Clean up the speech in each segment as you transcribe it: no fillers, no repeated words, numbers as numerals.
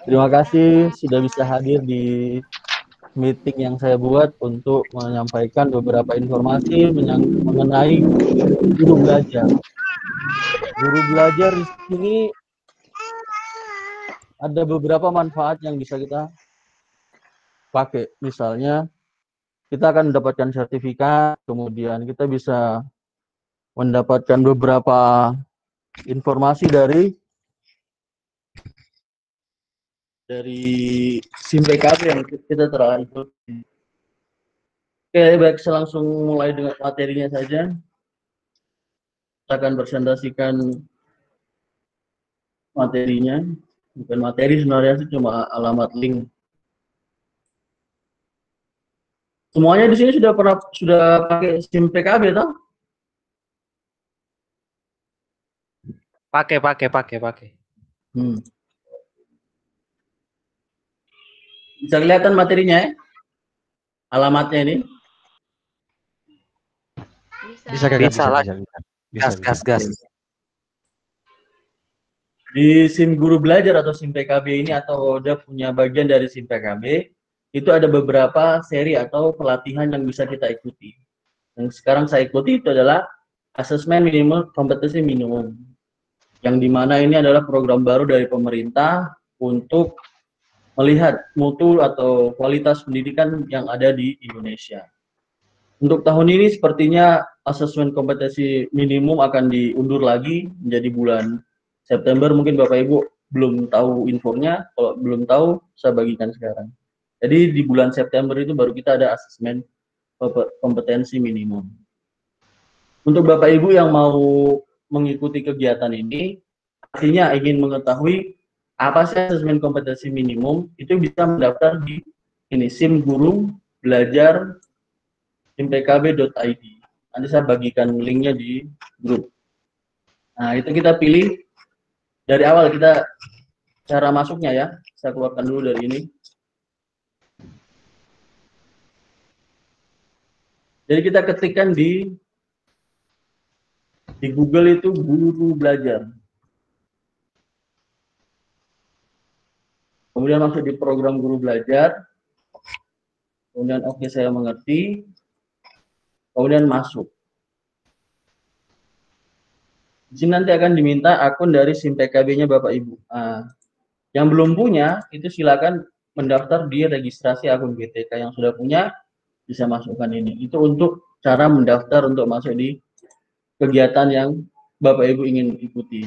Terima kasih sudah bisa hadir di meeting yang saya buat untuk menyampaikan beberapa informasi mengenai guru belajar. Guru belajar di sini ada beberapa manfaat yang bisa kita pakai. Misalnya, kita akan mendapatkan sertifikat, kemudian kita bisa mendapatkan beberapa informasi dari SIM PKB yang kita telah ikuti. Oke, baik, saya langsung mulai dengan materinya saja. Kita akan presentasikan materinya. Bukan materi sebenarnya, sih cuma alamat link. Semuanya di sini sudah pakai SIM PKB, toh? Pakai. Bisa kelihatan materinya ya? Alamatnya ini? Bisa. Gas. Di SIM guru belajar atau SIM PKB ini, atau udah punya bagian dari SIM PKB, itu ada beberapa seri atau pelatihan yang bisa kita ikuti. Yang sekarang saya ikuti itu adalah asesmen minimal kompetensi minimum, yang dimana ini adalah program baru dari pemerintah untuk melihat mutu atau kualitas pendidikan yang ada di Indonesia. Untuk tahun ini sepertinya asesmen kompetensi minimum akan diundur lagi menjadi bulan September. Mungkin Bapak Ibu belum tahu infonya, kalau belum tahu saya bagikan sekarang. Jadi di bulan September itu baru kita ada asesmen kompetensi minimum. Untuk Bapak Ibu yang mau mengikuti kegiatan ini, artinya ingin mengetahui apa sih asesmen kompetensi minimum, itu bisa mendaftar di ini SIM Guru Belajar simpkb.id. Nanti saya bagikan linknya di grup. Nah, itu kita pilih dari awal, kita cara masuknya ya. Saya keluarkan dulu dari ini. Jadi kita ketikkan di Google itu guru belajar. Kemudian masuk di program guru belajar. Kemudian oke, saya mengerti. Kemudian masuk. Di sini nanti akan diminta akun dari SIM PKB-nya Bapak Ibu. Nah, yang belum punya itu silakan mendaftar di registrasi akun GTK. Yang sudah punya bisa masukkan ini. Itu untuk cara mendaftar untuk masuk di kegiatan yang Bapak Ibu ingin ikuti.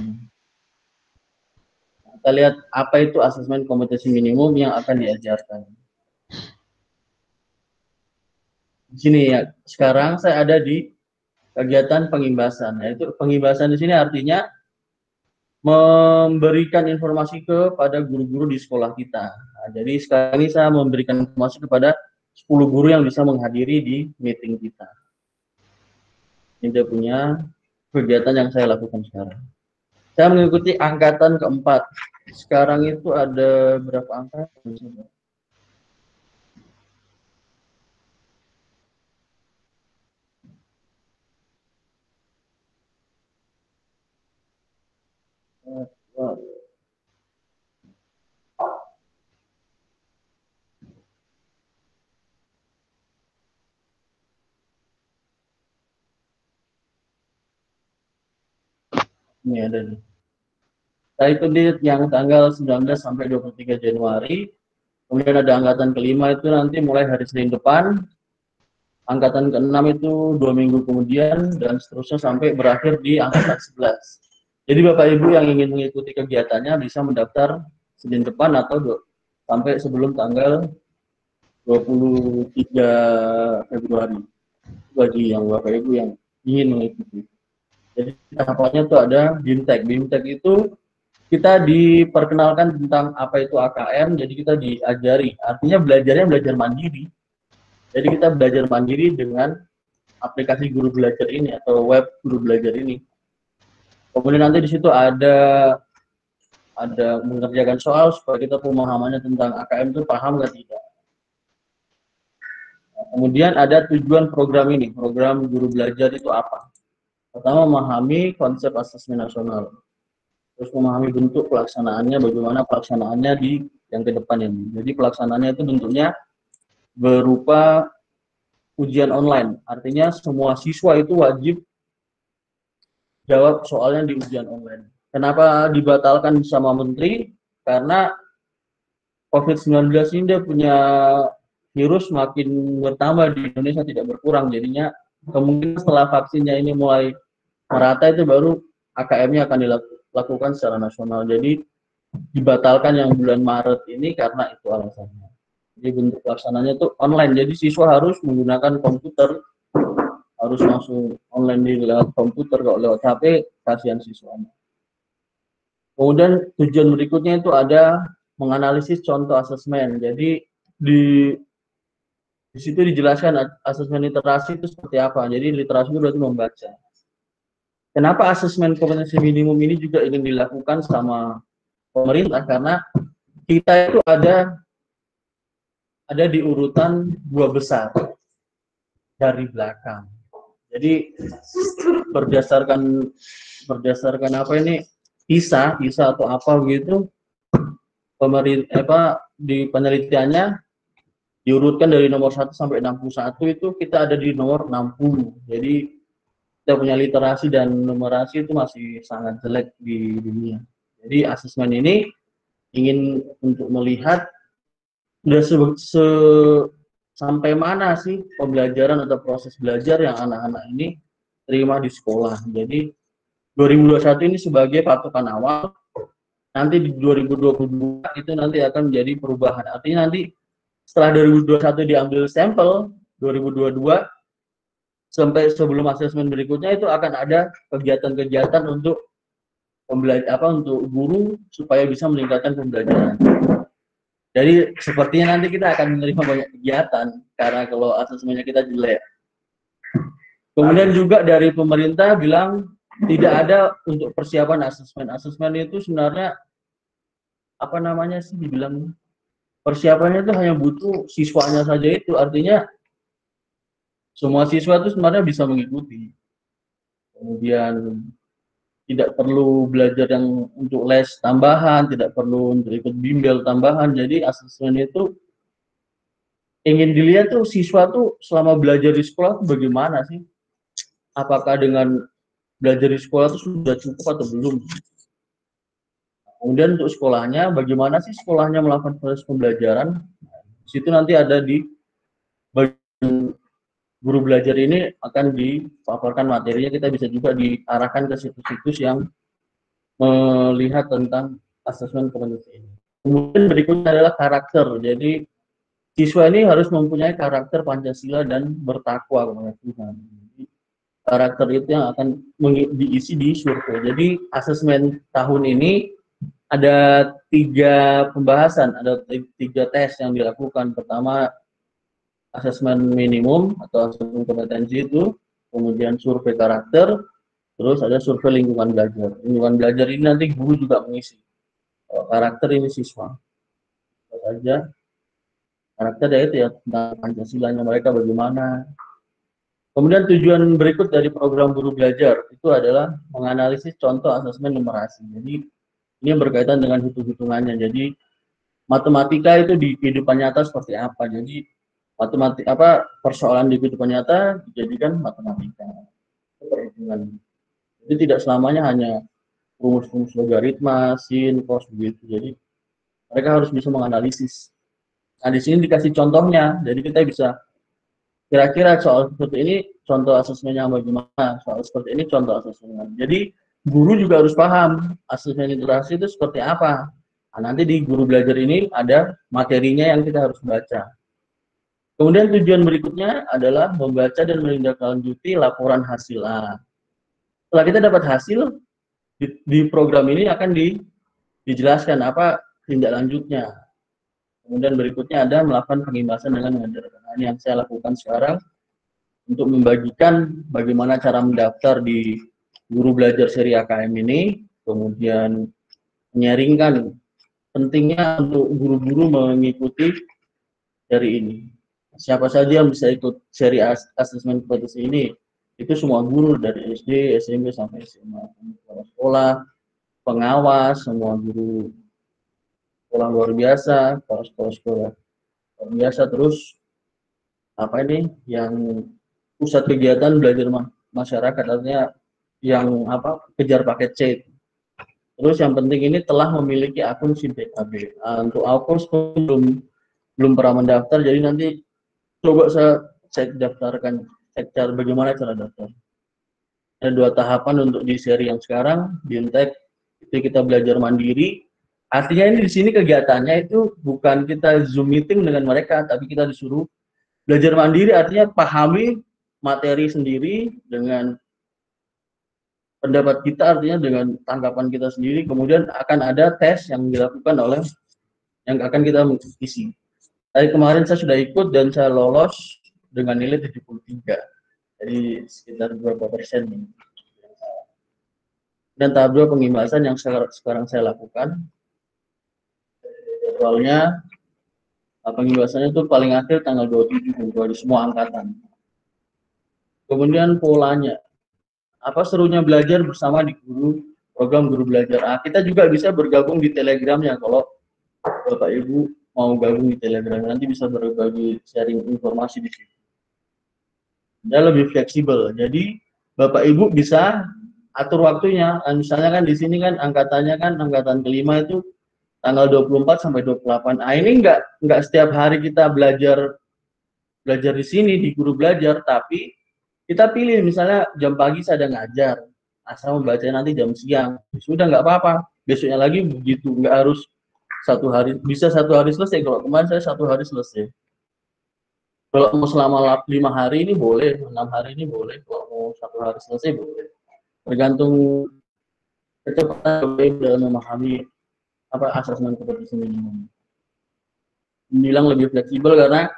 Kita lihat apa itu asesmen kompetensi minimum yang akan diajarkan. Di sini ya, sekarang saya ada di kegiatan pengimbasan. Yaitu pengimbasan di sini artinya memberikan informasi kepada guru-guru di sekolah kita. Nah, jadi sekarang ini saya memberikan informasi kepada 10 guru yang bisa menghadiri di meeting kita. Ini dia punya kegiatan yang saya lakukan sekarang. Saya mengikuti angkatan keempat. Sekarang itu ada berapa angkatan? Ini ada nih. Saya ikuti yang tanggal 19 sampai 23 Januari. Kemudian ada angkatan kelima itu nanti mulai hari Senin depan. Angkatan ke-6 itu 2 minggu kemudian, dan seterusnya sampai berakhir di angkatan 11. Jadi Bapak Ibu yang ingin mengikuti kegiatannya bisa mendaftar Senin depan atau sampai sebelum tanggal 23 Februari. Bagi yang Bapak Ibu yang ingin mengikuti. Jadi tahapannya itu ada BIMTEK. BIMTEK itu kita diperkenalkan tentang apa itu AKM, jadi kita diajari. Artinya belajarnya belajar mandiri. Jadi kita belajar mandiri dengan aplikasi guru belajar ini atau web guru belajar ini. Kemudian nanti di situ ada mengerjakan soal supaya kita pemahamannya tentang AKM itu paham nggak tidak. Nah, kemudian ada tujuan program ini, program guru belajar itu apa? Pertama, memahami konsep asesmen nasional. terus memahami bentuk pelaksanaannya, bagaimana pelaksanaannya di yang ke depan ini. Jadi pelaksanaannya itu bentuknya berupa ujian online, artinya semua siswa itu wajib jawab soalnya di ujian online. Kenapa dibatalkan sama menteri? Karena COVID-19 ini dia punya virus makin bertambah di Indonesia, tidak berkurang. Jadinya kemungkinan setelah vaksinnya ini mulai merata itu baru AKM-nya akan dilakukan secara nasional. Jadi dibatalkan yang bulan Maret ini karena itu alasannya. Jadi bentuk pelaksananya itu online. Jadi siswa harus menggunakan komputer, harus langsung online di lewat komputer. Kalau lewat HP kasihan siswanya. Kemudian tujuan berikutnya itu ada menganalisis contoh asesmen. Jadi di situ dijelaskan asesmen literasi itu seperti apa. Jadi literasi itu berarti membaca. Kenapa asesmen kompetensi minimum ini juga ingin dilakukan sama pemerintah? Karena kita itu ada di urutan 2 besar dari belakang. Jadi berdasarkan apa ini PISA atau apa begitu, pemerintah di penelitiannya diurutkan dari nomor 1 sampai 61 itu kita ada di nomor 60. Jadi kita punya literasi dan numerasi itu masih sangat jelek di dunia. Jadi asesmen ini ingin untuk melihat sampai mana sih pembelajaran atau proses belajar yang anak-anak ini terima di sekolah. Jadi 2021 ini sebagai patokan awal, nanti di 2022 itu nanti akan menjadi perubahan. Artinya nanti setelah 2021 diambil sampel, 2022 sampai sebelum asesmen berikutnya itu akan ada kegiatan-kegiatan untuk untuk guru supaya bisa meningkatkan pembelajaran. Jadi sepertinya nanti kita akan menerima banyak kegiatan karena kalau asesmennya kita jelek. Kemudian juga dari pemerintah bilang tidak ada untuk persiapan asesmen. Asesmen itu sebenarnya apa namanya sih dibilang persiapannya itu hanya butuh siswanya saja itu. Artinya semua siswa itu sebenarnya bisa mengikuti. Kemudian tidak perlu belajar yang untuk les tambahan, tidak perlu untuk ikut bimbel tambahan. Jadi asesmen itu ingin dilihat tuh siswa tuh selama belajar di sekolah tuh bagaimana sih? Apakah dengan belajar di sekolah itu sudah cukup atau belum? Kemudian untuk sekolahnya, bagaimana sih sekolahnya melakukan proses pembelajaran? Di situ nanti ada di bagian guru belajar ini akan dipaparkan materinya, kita bisa juga diarahkan ke situs-situs yang melihat tentang asesmen kompetensi ini. Kemudian berikutnya adalah karakter. Jadi siswa ini harus mempunyai karakter Pancasila dan bertakwa kepada Tuhan. Karakter itu yang akan diisi di survei. Jadi asesmen tahun ini ada 3 pembahasan, ada 3 tes yang dilakukan. Pertama asesmen minimum atau asesmen kompetensi itu, kemudian survei karakter, terus ada survei lingkungan belajar. Lingkungan belajar ini nanti guru juga mengisi. Kalau karakter ini siswa. Saja karakter ya tentang Pancasilanya mereka bagaimana. Kemudian tujuan berikut dari program guru belajar itu adalah menganalisis contoh asesmen numerasi. Jadi ini berkaitan dengan hitung-hitungannya. Jadi matematika itu di kehidupan nyata seperti apa. Jadi persoalan di kehidupan nyata dijadikan matematika. Perhitungan. Jadi tidak selamanya hanya rumus-rumus logaritma, sin, cos begitu. Jadi mereka harus bisa menganalisis. Nah di sini dikasih contohnya. Jadi kita bisa kira-kira soal seperti ini contoh asesmennya bagaimana, soal seperti ini contoh asesmennya. Jadi guru juga harus paham asesmen literasi itu seperti apa. Nah, nanti di guru belajar ini ada materinya yang kita harus baca. Kemudian tujuan berikutnya adalah membaca dan menindaklanjuti laporan hasil. Setelah kita dapat hasil, di program ini akan dijelaskan apa tindak lanjutnya. Kemudian berikutnya ada melakukan pengimbasan dengan mengajarkan. Nah, ini yang saya lakukan sekarang untuk membagikan bagaimana cara mendaftar di guru belajar seri AKM ini, kemudian menyaringkan pentingnya untuk guru-guru mengikuti seri ini. Siapa saja yang bisa ikut seri asesmen kompetensi ini? Itu semua guru dari SD, SMP sampai SMA, sekolah, pengawas, semua guru sekolah luar biasa, sekolah luar biasa, terus apa ini yang pusat kegiatan belajar masyarakat, artinya yang apa kejar paket C. Terus yang penting ini telah memiliki akun SIM PKB. Untuk akun belum pernah mendaftar, jadi nanti coba saya daftarkan, cek cara bagaimana cara daftar. Ada 2 tahapan untuk di seri yang sekarang, BIMTEK itu kita belajar mandiri. Artinya ini di sini kegiatannya itu bukan kita Zoom meeting dengan mereka, tapi kita disuruh belajar mandiri, artinya pahami materi sendiri dengan pendapat kita, artinya dengan tanggapan kita sendiri, kemudian akan ada tes yang dilakukan oleh yang akan kita isi. Tadi kemarin saya sudah ikut dan saya lolos dengan nilai 73. Jadi sekitar berapa persen nih. Dan tahap 2 pengimbasan yang sekarang saya lakukan. Jadwalnya pengimbasannya itu paling akhir tanggal 27 Februari semua angkatan. Kemudian polanya, apa serunya belajar bersama di program guru belajar. Kita juga bisa bergabung di Telegramnya kalau Bapak Ibu mau gabung di Telegram, nanti bisa berbagi sharing informasi di situ. Dia lebih fleksibel, jadi Bapak Ibu bisa atur waktunya. Misalnya kan di sini kan angkatannya kan angkatan kelima itu tanggal 24 sampai 28. Ini enggak setiap hari kita belajar di sini di guru belajar, tapi kita pilih misalnya jam pagi saya ada ngajar, asal membaca nanti jam siang, sudah nggak apa-apa. Besoknya lagi begitu, nggak harus 1 hari, bisa 1 hari selesai. Kalau kemarin saya 1 hari selesai. Kalau mau selama 5 hari ini boleh, 6 hari ini boleh. Kalau mau 1 hari selesai boleh. Tergantung kecepatan dalam memahami apa asesmen kompetisi minimum. Bilang lebih fleksibel karena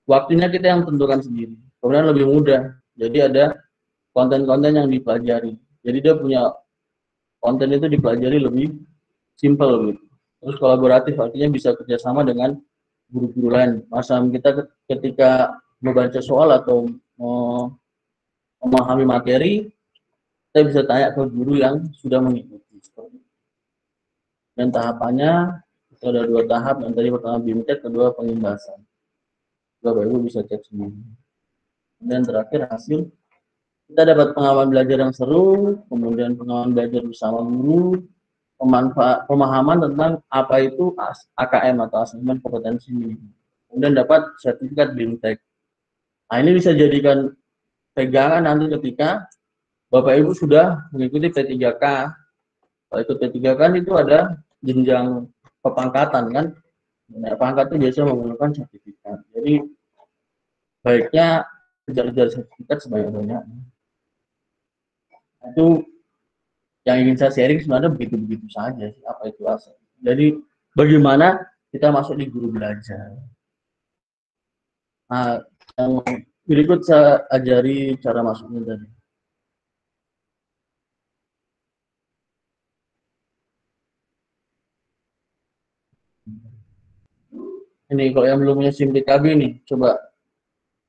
waktunya kita yang tentukan sendiri. Kemudian lebih mudah. Jadi ada konten-konten yang dipelajari. Jadi dia punya konten itu dipelajari lebih simple gitu. Terus kolaboratif, artinya bisa kerjasama dengan guru-guru lain. Masa kita ketika membaca soal atau memahami materi, kita bisa tanya ke guru yang sudah mengikuti. Dan tahapannya itu ada 2 tahap. Yang tadi pertama BIMTEK, kedua pengimbasan. Bapak Ibu bisa cek sendiri. Dan terakhir hasil, kita dapat pengalaman belajar yang seru, kemudian pengalaman belajar bersama guru, pemahaman tentang apa itu AKM atau asesmen kompetensi minimum. Kemudian dapat sertifikat BIMTEK. Nah, ini bisa jadikan pegangan nanti ketika Bapak Ibu sudah mengikuti P3K. Kalau ikut P3K itu ada jenjang kepangkatan kan. Nah, pangkat itu biasanya menggunakan sertifikat. Jadi baiknya kejar-kejar sertifikat sebanyak-banyaknya. Itu yang ingin saya sharing sebenarnya begitu-begitu saja sih, apa itu aset. Jadi bagaimana kita masuk di guru belajar. Nah, yang berikut saya ajari cara masuknya tadi. Ini kalau yang belum punya SIM PKB nih, coba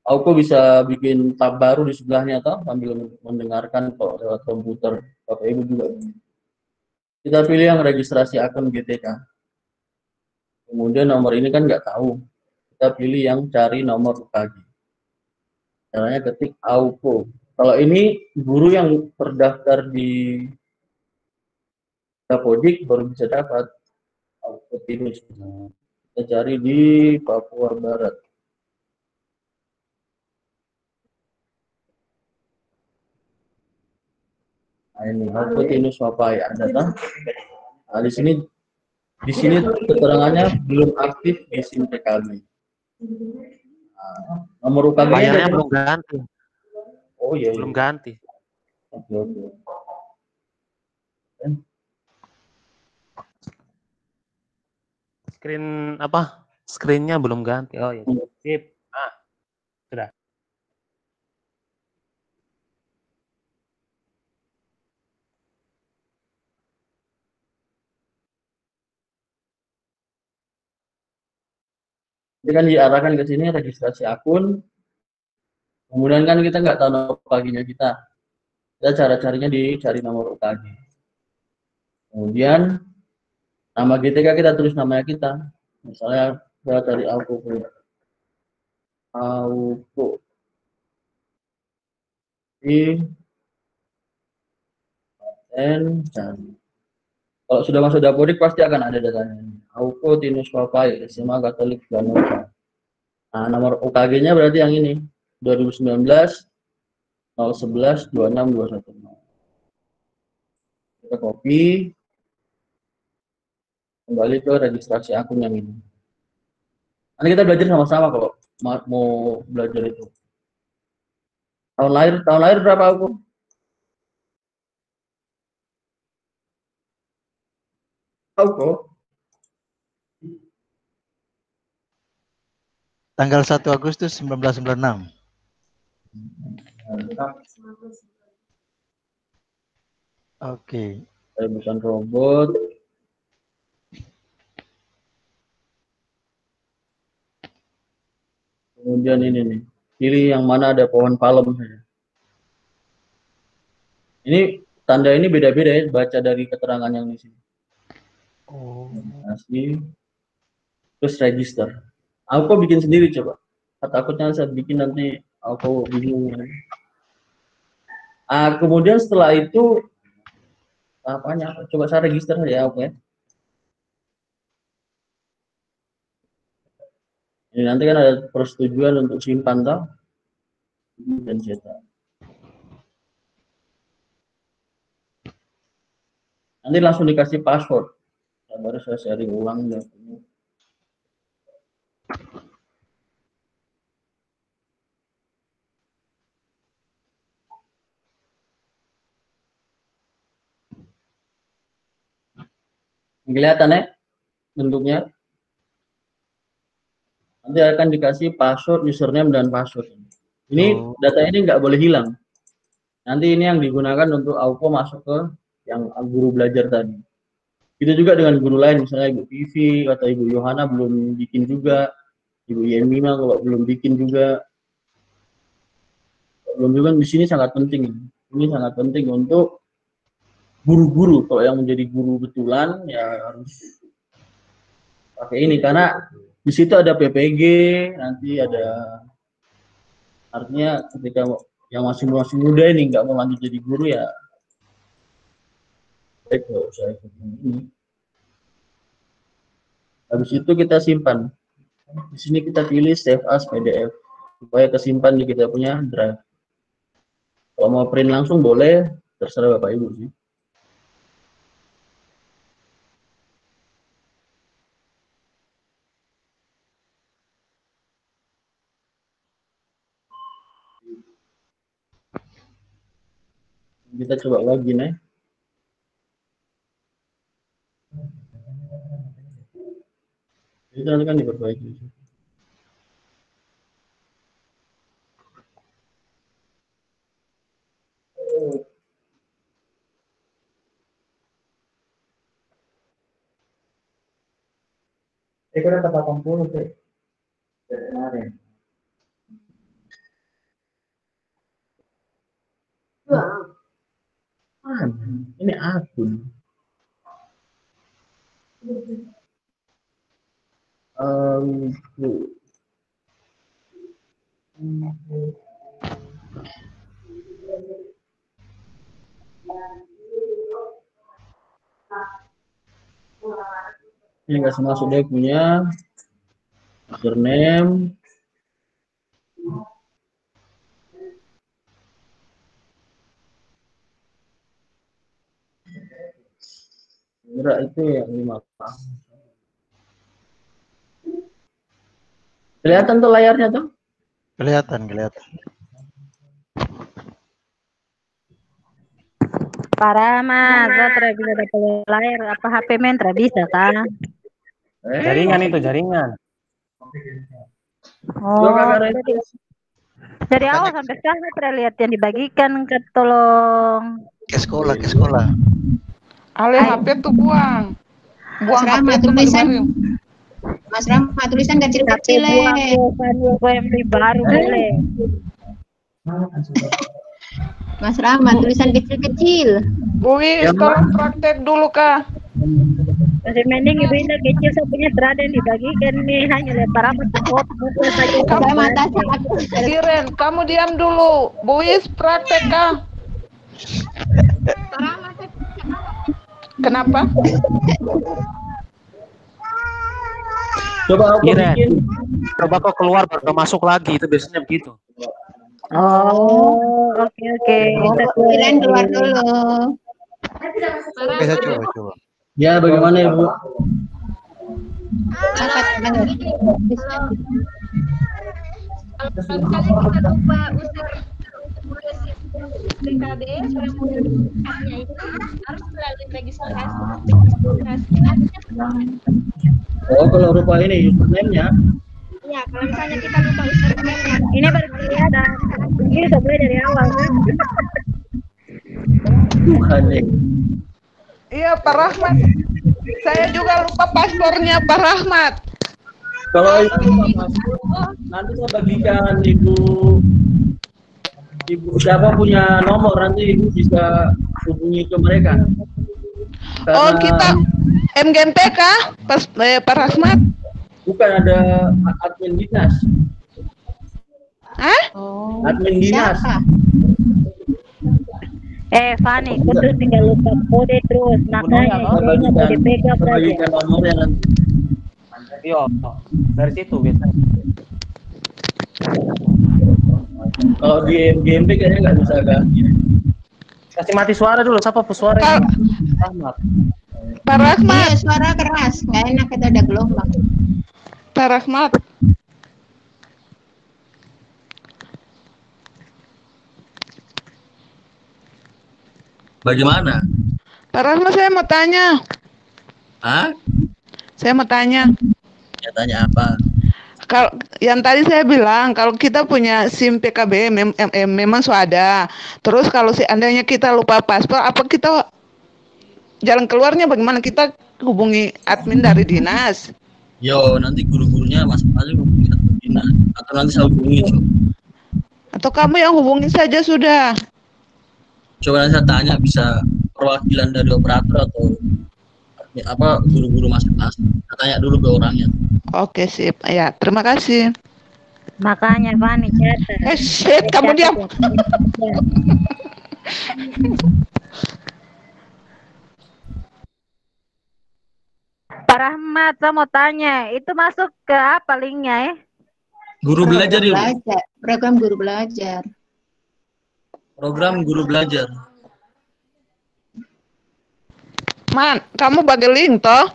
aku bisa bikin tab baru di sebelahnya atau sambil mendengarkan kok lewat komputer. Bapak Ibu juga. Kita pilih yang registrasi akun GTK. Kemudian nomor ini kan nggak tahu. Kita pilih yang cari nomor UKG. Caranya ketik AUPO. Kalau ini guru yang terdaftar di Dapodik baru bisa dapat AUPO ini. Kita cari di Papua Barat. Nah, ini AUPO Tinus Papai ada kan? Nah, di sini keterangannya belum aktif di SIM PKB. Nah, nomor UKG Bayarnya belum ganti. Oh iya, belum ganti. Oke. Screennya belum ganti. Oh ya. Sip. Sudah. Jadi kan diarahkan ke sini registrasi akun. Kemudian kan kita nggak tahu nomor UKG-nya kita. Cara-caranya dicari nomor UKG. Kemudian nama GTK kita tulis namanya kita. Misalnya saya cari Auko. I N cari. Kalau sudah masuk Dapodik pasti akan ada datanya. Auko Tinus Papai SMA Katolik Ganosa. Nah, nomor UKG-nya berarti yang ini 2019 011 26 210. Kita copy, kembali ke registrasi akun yang ini. Nanti kita belajar sama-sama kalau mau belajar itu. Tahun lahir berapa aku? Aku Tanggal 1 Agustus 1996. Oke. Saya bukan robot. Kemudian ini nih, pilih yang mana ada pohon palem saja. Ini tanda ini beda-beda ya, baca dari keterangan yang di sini. Oh. Asli. Terus register. Aku bikin sendiri coba. Takutnya saya bikin nanti aku bingung. Kemudian setelah itu apanya? Coba saya register ya, oke. Ini nanti kan ada persetujuan untuk simpan toh dan cetak. Nanti langsung dikasih password. Nah, baru saya sharing ulang ya. Kelihatan ya bentuknya. Nanti akan dikasih password, username dan password. Ini data ini nggak boleh hilang. Nanti ini yang digunakan untuk Auko masuk ke yang guru belajar tadi. Itu juga dengan guru lain, misalnya Ibu Vivi atau Ibu Yohana belum bikin juga, Ibu Yemima kalau belum bikin juga. Belum juga di sini sangat penting. Ini sangat penting untuk guru-guru. Kalau yang menjadi guru betulan ya harus pakai ini karena di situ ada PPG, nanti ada, artinya ketika yang masih muda ini nggak mau lanjut jadi guru ya baik loh saya ini. Habis itu kita simpan. Di sini kita pilih save as PDF supaya kesimpan di kita punya drive. Kalau mau print langsung boleh, terserah Bapak Ibu sih. Kita coba login ya. Itu nanti kan diperbaiki. Itu udah 80 sih. Dari kemarin. Ini akun. Ini nggak masuk dia punya username. Gerak itu yang 5. Kelihatan tuh layarnya tuh? Kelihatan. Para mas, Zatra bisa dapat layar apa HP mentra bisa kan? Jaringan itu, jaringan. Oh, dari awal sampai sekarang saya lihat yang dibagikan ke tolong. Ke sekolah. Ale HP tuh buang HP tuh baru. Mas Rama tulisan kecil-kecil yang baru boleh. Mas Rama tulisan kecil-kecil. Bu Wis, tolong praktek dulu Kak. Masih mending ibu Indah kecil saya punya terada yang dibagikan nih hanya lempar amat ke foto saja. Saya mata aku. Iren, kamu diam dulu. Buis praktek kah? Kenapa? Coba aku Iren. bikin. Coba kau keluar baru kau masuk lagi, itu biasanya begitu. Oh, oke. Iren keluar dulu. Oke, saya coba. Ya, bagaimana Ibu? Apa teman? Kalau misalnya kita lupa usir PKB sudah itu harus melalui registrasi. Oh, kalau rupa ini username-nya. Iya, kalau misalnya kita lupa usir Ini baru kelihatan. Ini udah mulai dari awal kan? Bukan nih. Iya, Pak Rahmat. Saya juga lupa paspornya Pak Rahmat. Kalau itu masuk, nanti saya bagikan ibu siapa punya nomor, nanti ibu bisa hubungi ke mereka. Oh, Karena kita MGMP kah? Pak Rahmat? bukan ada admin dinas. Hah? Oh, Admin dinas. siapa? Fani, kau tuh tinggal lupa kode terus. Makanya Saya ini mau dipegang saya aja. bagikan nomornya nanti. Yo, dari situ biasanya. Kalau di MGMP kayaknya nggak bisa ganti. Kasih mati suara dulu, siapa pesuara Kak. ini? Rahmat. Pak Rahmat, Iya, suara keras. Nggak enak itu ada gelombang. Pak Rahmat. Bagaimana? Pak Rahmat, saya mau tanya. Hah? Saya mau tanya. Ya tanya apa? Kalau yang tadi saya bilang kalau kita punya SIM PKB memang sudah ada. Terus kalau seandainya kita lupa paspor, apa kita jalan keluarnya bagaimana? Kita hubungi admin dari dinas. Yo, nanti guru-gurunya masing-masing hubungi admin dinas. Atau nanti saya hubungi. Atau kamu yang hubungin saja sudah. Coba nanti saya tanya bisa perwakilan dari operator atau apa guru-guru masing-masing. Saya tanya dulu ke orangnya. Oke, sip. Ya, terima kasih. Makanya Fani catat. Shit, kamu diam. Pak Rahmat, saya mau tanya, itu masuk ke apa linknya ya? Guru belajar ya, Bu? Belajar. Program guru belajar. Program guru belajar. Man, kamu bagi link toh?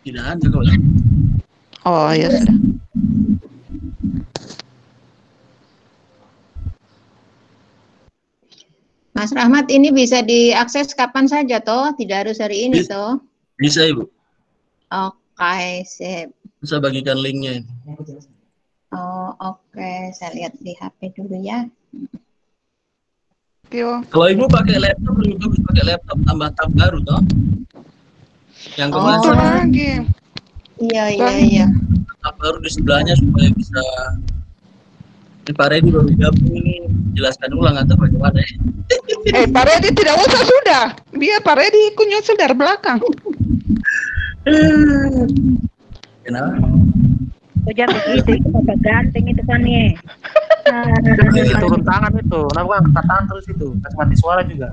Tidak ada kok. Oh, ya sudah. Mas Rahmat, ini bisa diakses kapan saja toh? Tidak harus hari ini toh? Bisa, Ibu. Oke, sip. Saya bagikan linknya. Oh, oke. Saya lihat di HP dulu ya. Yo. Kalau Ibu pakai laptop, lebih bagus pakai laptop tambah tab baru toh. Yang kemarin Itu lagi. Iya. tab baru di sebelahnya supaya bisa. Ini Pak Reddy baru gabung ini, jelaskan ulang atau bagaimana ya? Pak Reddy tidak usah sudah. Biar Pak Reddy ikut nyusul dari belakang. Kenapa? Oh, jangan begitu, itu bapak ganteng itu Fani. Turun tangan itu, kenapa kan angkat tangan terus itu? Kasih mati suara juga.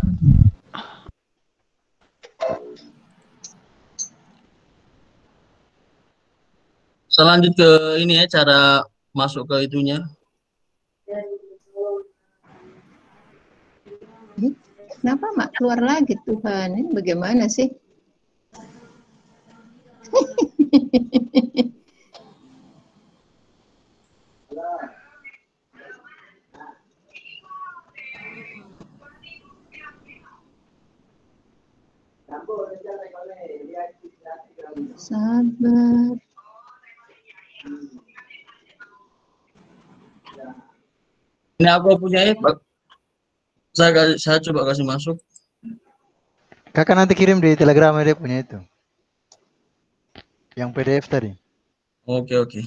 Selanjut ke ini ya, cara masuk ke itunya. Kenapa Mak keluar lagi Tuhan? Ini bagaimana sih? Sabar. Ini aku punya ya, Pak. Saya coba kasih masuk. Kakak nanti kirim di Telegram dia punya itu. Yang PDF tadi. Oke.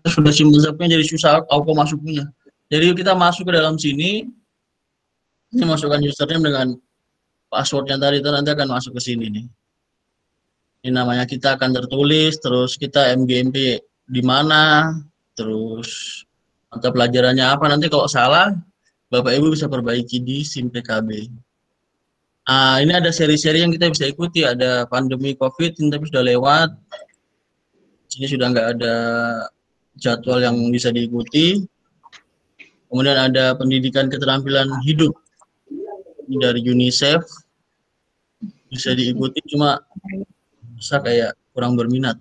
sudah SIM WhatsApp-nya jadi susah auto masuknya. Jadi kita masuk ke dalam sini, ini masukkan username dengan passwordnya tadi itu nanti akan masuk ke sini nih. Ini namanya kita akan tertulis, terus kita MGMP di mana, terus mata pelajarannya apa. Nanti kalau salah, Bapak Ibu bisa perbaiki di SIM PKB. Ini ada seri-seri yang kita bisa ikuti. Ada pandemi COVID, tapi sudah lewat. Sini sudah nggak ada jadwal yang bisa diikuti. Kemudian ada pendidikan keterampilan hidup. Ini dari UNICEF. Bisa diikuti, cuma saya kayak kurang berminat.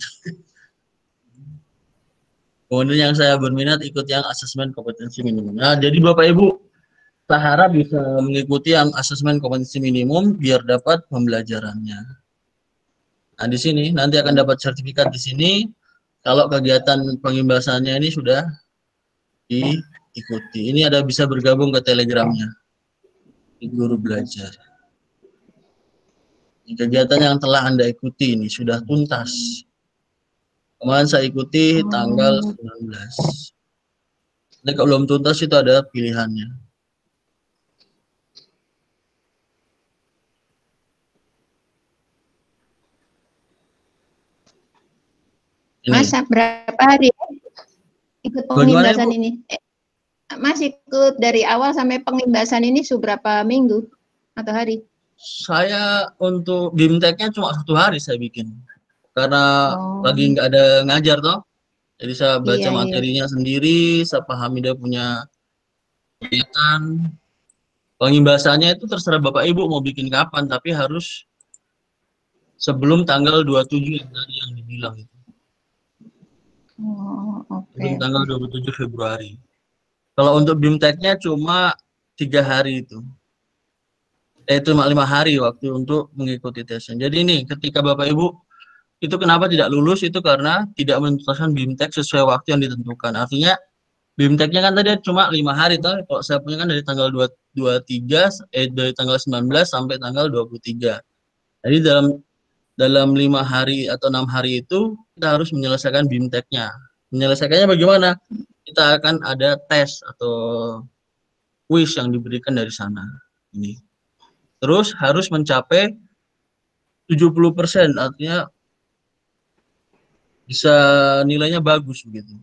Kemudian yang saya berminat ikut yang asesmen kompetensi minimum. Nah, jadi Bapak Ibu, saya harap bisa mengikuti yang asesmen kompetensi minimum biar dapat pembelajarannya. Nah, di sini nanti akan dapat sertifikat di sini kalau kegiatan pengimbasannya ini sudah diikuti. Ini ada bisa bergabung ke Telegramnya di Guru Belajar. Kegiatan yang telah Anda ikuti ini sudah tuntas. Kemarin saya ikuti tanggal 19. Nanti kalau belum tuntas itu ada pilihannya. Ini. Mas, berapa hari ikut pengimbasan ini? Mas ikut dari awal sampai pengimbasan ini seberapa minggu atau hari? Saya untuk BIMTEK-nya cuma 1 hari saya bikin. Karena lagi nggak ada ngajar toh. Jadi saya baca materinya sendiri, saya pahami dia punya kegiatan. Pengimbasannya itu terserah Bapak Ibu mau bikin kapan, tapi harus sebelum tanggal 27 yang tadi yang dibilang itu. Sebelum tanggal 27 Februari. Kalau untuk BIMTEK-nya cuma 3 hari itu. Itu 5 hari waktu untuk mengikuti tesnya. Jadi ini ketika Bapak Ibu itu kenapa tidak lulus itu karena tidak menuntaskan BIMTEK sesuai waktu yang ditentukan. Artinya BIMTEK-nya kan tadi cuma 5 hari toh. Kalau saya punya kan dari tanggal 23 dari tanggal 19 sampai tanggal 23. Jadi dalam 5 hari atau 6 hari itu kita harus menyelesaikan BIMTEK-nya. Menyelesaikannya bagaimana? Kita akan ada tes atau quiz yang diberikan dari sana. Ini. Terus harus mencapai 70%, artinya bisa nilainya bagus begitu.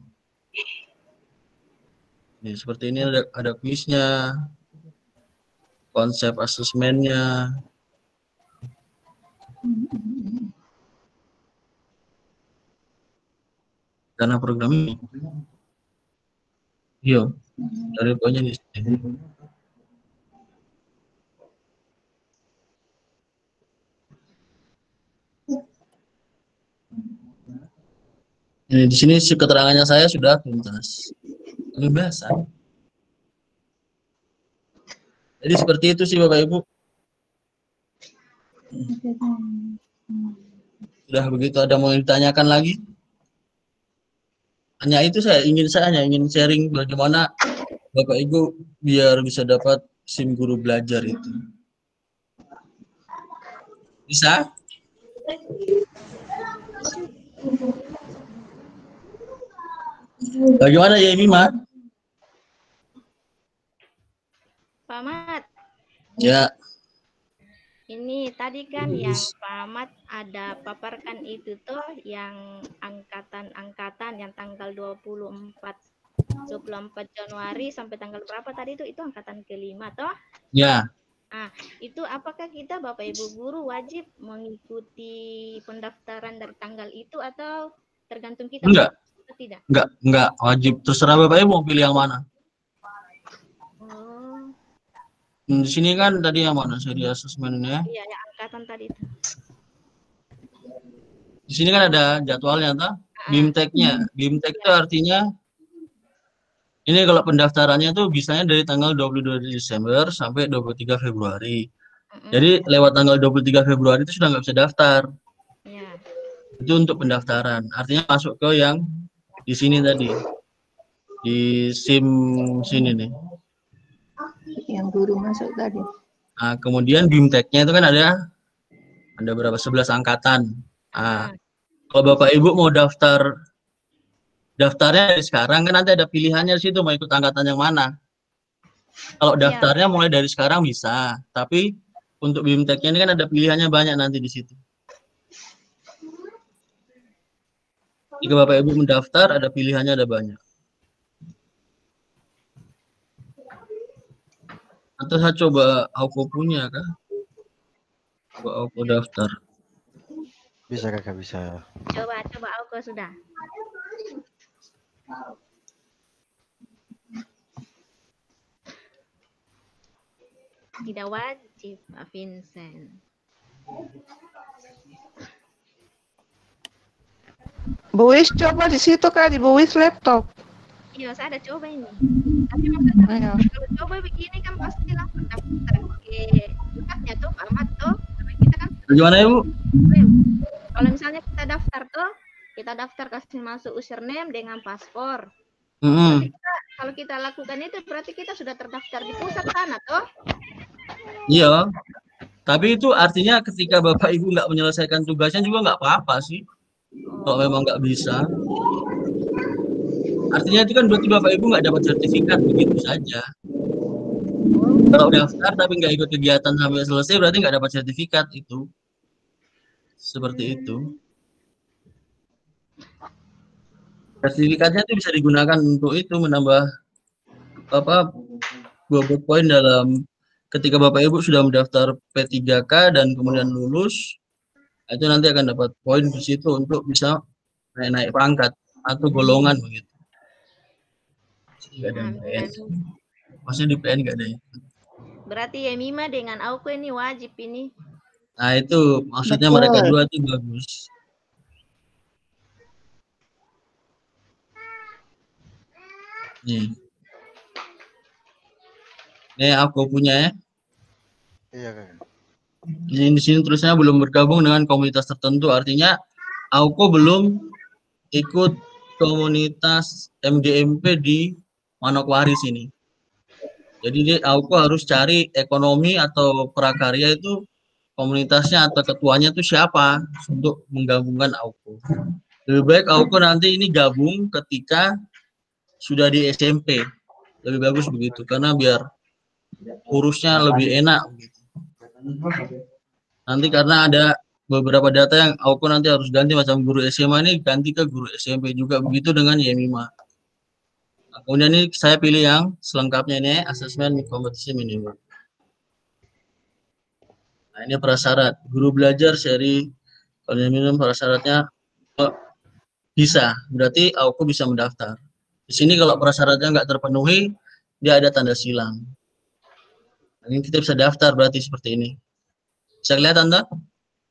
Ini, seperti ini ada kuisnya, konsep asesmennya. Karena program ini, yo, dari poinnya di sini. Ini di sini keterangannya saya sudah tuntas. Pembebasan. Jadi seperti itu sih Bapak Ibu. Sudah begitu, ada mau ditanyakan lagi? Hanya itu saya hanya ingin sharing bagaimana Bapak Ibu biar bisa dapat SIM Guru Belajar itu. Bisa? Bagaimana ya Mima? Pak Mat. Ya. Ini tadi kan yang Pak Mat ada paparkan itu tuh yang angkatan-angkatan yang tanggal 24 Januari sampai tanggal berapa tadi itu angkatan kelima toh? Ya. Nah, itu apakah kita Bapak Ibu guru wajib mengikuti pendaftaran dari tanggal itu atau tergantung kita? Enggak. Tidak. Enggak wajib. Terserah Bapak Ibu mau pilih yang mana. Di sini kan tadi yang mana seri asesmennya? Iya, yang angkatan tadi itu. Di sini kan ada jadwalnya toh. BIMTEK-nya. BIMTEK itu artinya ini kalau pendaftarannya tuh bisanya dari tanggal 22 Desember sampai 23 Februari. Jadi lewat tanggal 23 Februari itu sudah nggak bisa daftar. Ya. Itu untuk pendaftaran. Artinya masuk ke yang di sini tadi. Di SIM sini nih. Yang guru masuk tadi. Nah, kemudian BIMTEK-nya itu kan ada berapa? 11 angkatan. Nah, kalau Bapak Ibu mau daftar daftarnya dari sekarang kan nanti ada pilihannya di situ mau ikut angkatan yang mana. Kalau daftarnya mulai dari sekarang bisa, tapi untuk BIMTEK-nya ini kan ada pilihannya banyak nanti di situ. Jika Bapak Ibu mendaftar, ada pilihannya ada banyak. Atau saya coba Auko punya kah? Coba Auko daftar. Bisa kakak, bisa. Coba Auko sudah. Tidak wajib, Pak Vincent. Bu Wis coba di situ Kak, di Bu Wis laptop. Iya, saya ada coba ini. Tapi maksudnya Ayo. kalau coba begini kan pasti langsung daftar ke tempatnya tuh, alamat tuh. Tapi kita kan Bagaimana Ibu? kalau misalnya kita daftar kasih masuk username dengan paspor. Mm-hmm. Kalau kita lakukan itu berarti kita sudah terdaftar di pusat sana toh? Iya. Tapi itu artinya ketika Bapak Ibu nggak menyelesaikan tugasnya juga nggak apa-apa sih. Kalau memang nggak bisa. Artinya itu kan berarti Bapak Ibu nggak dapat sertifikat begitu saja. Kalau daftar tapi nggak ikut kegiatan sampai selesai berarti nggak dapat sertifikat itu. Seperti itu. Sertifikatnya itu bisa digunakan untuk itu menambah bobot poin dalam ketika Bapak Ibu sudah mendaftar P3K dan kemudian lulus, itu nanti akan dapat poin di situ untuk bisa naik pangkat atau golongan begitu. Nggak ada PN. Maksudnya di PN nggak ada ya. Berarti Yemima dengan Auko ini wajib ini. Nah itu maksudnya Betul. mereka dua itu bagus. Nih. Ini aku punya ya. Iya kakak. Ini di sini tulisannya belum bergabung dengan komunitas tertentu, artinya Auko belum ikut komunitas MGMP di Manokwari sini. Jadi Auko harus cari ekonomi atau prakarya itu komunitasnya atau ketuanya itu siapa untuk menggabungkan Auko. Lebih baik Auko nanti ini gabung ketika sudah di SMP. Lebih bagus begitu karena biar urusnya lebih enak begitu. Nanti karena ada beberapa data yang Auko nanti harus ganti macam guru SMA ini ganti ke guru SMP juga begitu dengan Yemima. Nah, kemudian ini saya pilih yang selengkapnya ini asesmen kompetisi minimum. Nah, ini prasyarat guru belajar seri kalau minimum prasyaratnya bisa berarti Auko bisa mendaftar. Di sini kalau prasyaratnya nggak terpenuhi dia ada tanda silang. Ini kita bisa daftar berarti seperti ini. Bisa kelihatan tak?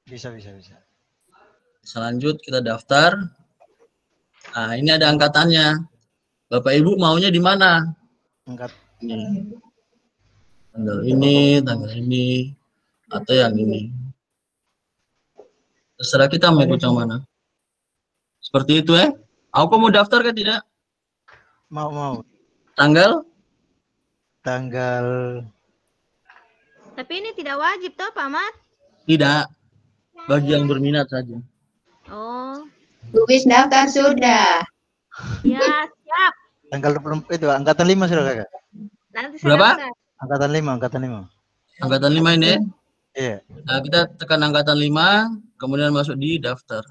Bisa. Bisa lanjut kita daftar. Nah ini ada angkatannya. Bapak Ibu maunya di mana? Angkat. Ini. Tanggal ini, atau yang ini. Terserah kita mau ikut yang mana. Seperti itu ya. Aku mau daftar kan tidak? Mau. Tanggal? Tapi ini tidak wajib toh Pak Mat? Tidak. Bagi yang berminat saja. Oh, Bu Wis daftar sudah. ya siap. Tanggal 24 itu angkatan 5 sudah kakak. Nanti saya Berapa? daftar. Angkatan 5. Angkatan 5 ini ya. Iya. Nah, kita tekan angkatan 5, kemudian masuk di daftar.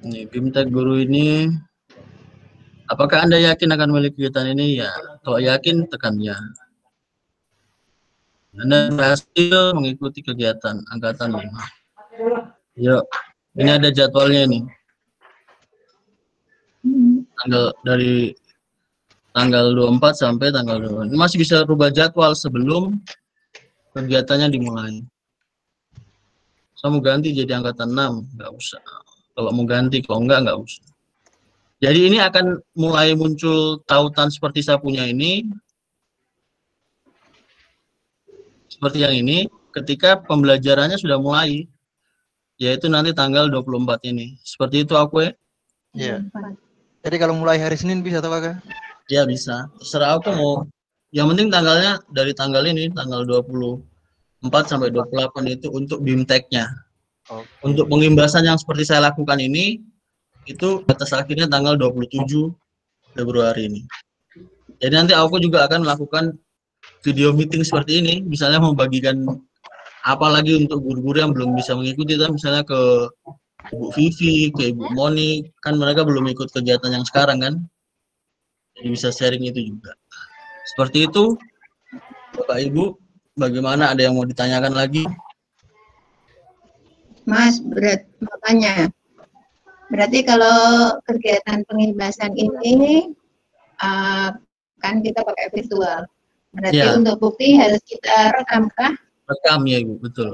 Ini BIMTEK guru ini. Apakah Anda yakin akan memiliki kegiatan ini? Ya. Kalau yakin, tekan ya. Anda berhasil mengikuti kegiatan angkatan 5. Yuk, ini ada jadwalnya nih. Dari tanggal 24 sampai tanggal 2. Ini masih bisa rubah jadwal sebelum kegiatannya dimulai. Saya mau ganti jadi angkatan 6, nggak usah. Kalau mau ganti, kalau nggak usah. Jadi ini akan mulai muncul tautan seperti saya punya ini. Seperti yang ini, ketika pembelajarannya sudah mulai. Yaitu nanti tanggal 24 ini. Seperti itu aku ya? Iya. Jadi kalau mulai hari Senin bisa atau kakak? Ya bisa. Terserah aku mau. Yang penting tanggalnya dari tanggal ini, tanggal 24 sampai 28 itu untuk BIMTEK-nya. Oke. Untuk pengimbasan yang seperti saya lakukan ini, Itu batas akhirnya tanggal 27 Februari ini. Jadi nanti aku juga akan melakukan video meeting seperti ini, misalnya membagikan apa lagi untuk guru-guru yang belum bisa mengikuti, misalnya ke Ibu Vivi, ke Ibu Moni, kan mereka belum ikut kegiatan yang sekarang kan, jadi bisa sharing itu juga. Seperti itu, Bapak Ibu, bagaimana, ada yang mau ditanyakan lagi? Mas, makanya berarti kalau kegiatan pengibasan ini kan kita pakai virtual. Berarti Ya. untuk bukti harus kita rekam kah? Rekam ya Ibu, betul.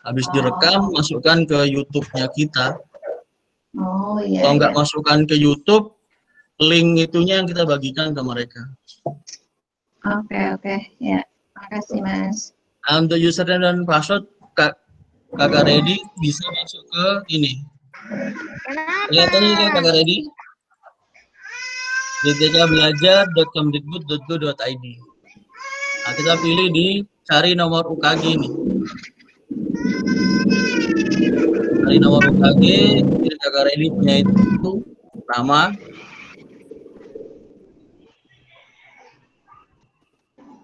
Habis direkam, masukkan ke YouTube-nya kita. Oh iya. Kalau nggak iya. masukkan ke YouTube, link itunya yang kita bagikan ke mereka. Oke, ya. Makasih Mas. Untuk username dan password, Kakak Redi bisa masuk ke ini. Kelihatannya itu Kakak Redi. dtkbelajar.kemdikbud.go.id. Nah, kita pilih di cari nomor UKG ini. Cari nomor UKG, Kakak Redi punya itu nama.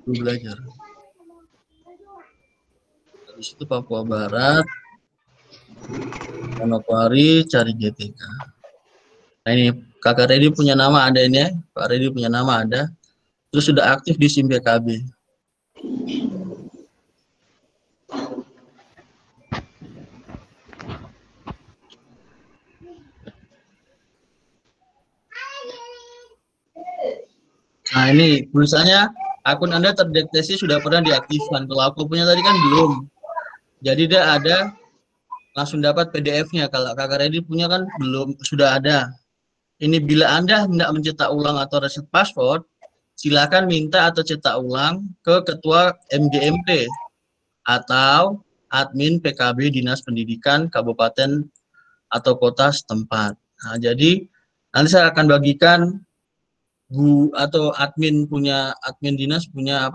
Guru belajar. Habis itu Papua Barat, Manokwari, cari GTK. Nah ini Kakak Redi punya nama ada ini ya, Pak Redi punya nama ada. Terus sudah aktif di SIM PKB. Nah ini tulisannya akun Anda terdeteksi sudah pernah diaktifkan. Kalau aku punya tadi kan belum. Jadi dia ada langsung dapat PDF-nya. Kalau Kakak Redi punya kan belum, sudah ada. Ini bila Anda hendak mencetak ulang atau reset password, silakan minta atau cetak ulang ke Ketua MGMP atau admin PKB Dinas Pendidikan Kabupaten atau Kota setempat. Nah, jadi nanti saya akan bagikan atau admin dinas punya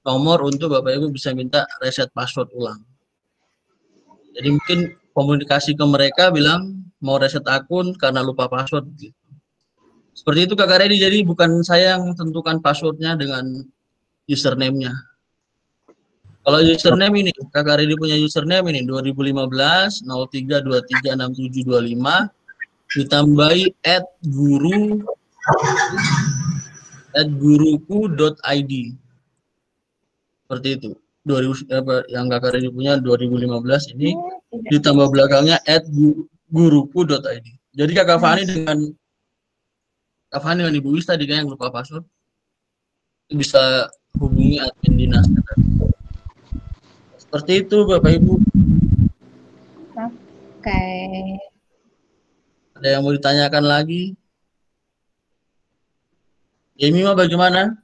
nomor untuk Bapak Ibu bisa minta reset password ulang. Jadi mungkin komunikasi ke mereka bilang mau reset akun karena lupa password gitu. Seperti itu Kakak Redi, jadi bukan saya yang tentukan passwordnya dengan username-nya. Kalau username ini, Kakak Redi punya username ini 2015 03236725 ditambahi @guruku.id. Seperti itu. Yang Kakak Redi punya 2015 ini ditambah belakangnya @guruku.id. Jadi Kakak Fani dengan Ibu Wis tadi kan yang lupa password bisa hubungi admin dinas. Seperti itu Bapak Ibu. Oke. Ada yang mau ditanyakan lagi? Mima bagaimana?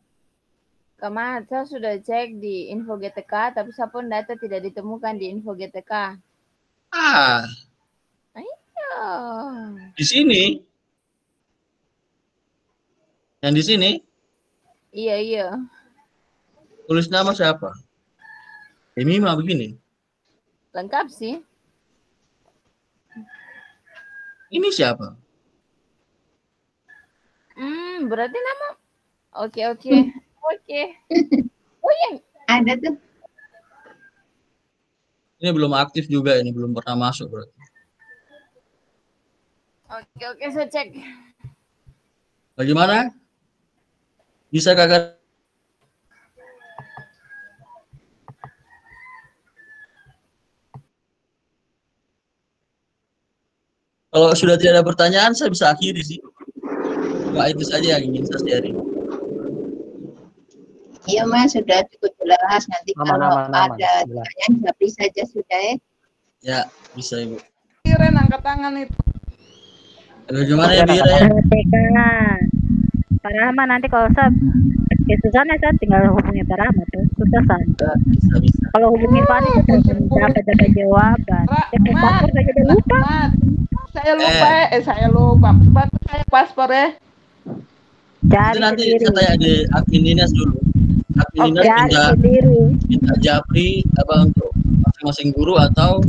Kemarin saya sudah cek di info GTK, tapi sapun data tidak ditemukan di info GTK. Ayo. Di sini? Yang di sini? Iya. Tulis nama siapa? Mima begini. Lengkap sih. Ini siapa? Berarti nama. Oke. Oh yang ada tuh. Ini belum aktif juga, ini belum pernah masuk berarti. Oke, saya cek. Bagaimana? Bisa Kakak? Kalau sudah tidak ada pertanyaan, saya bisa akhiri sih. Nah, itu saja yang ingin saya sharing. Iya Mas, sudah cukup jelas. Nanti kalau ada pertanyaan japri saja sudah ya. Ya, bisa Ibu. Iren angkat tangan itu. Bagaimana ya Bira ya? Pak Rahmat nanti kalau saya susahnya saya tinggal hubungi Pak Rahmat tuh susah saja. Bisa. Kalau hubungi Fani dapat jawaban. Paspor saja udah lupa. Saya lupa. Bantu saya paspor ya. Cari itu nanti sendiri. saya tanya di admin dinas dulu. Admin dinas Cari sendiri. minta japri apa untuk masing-masing guru atau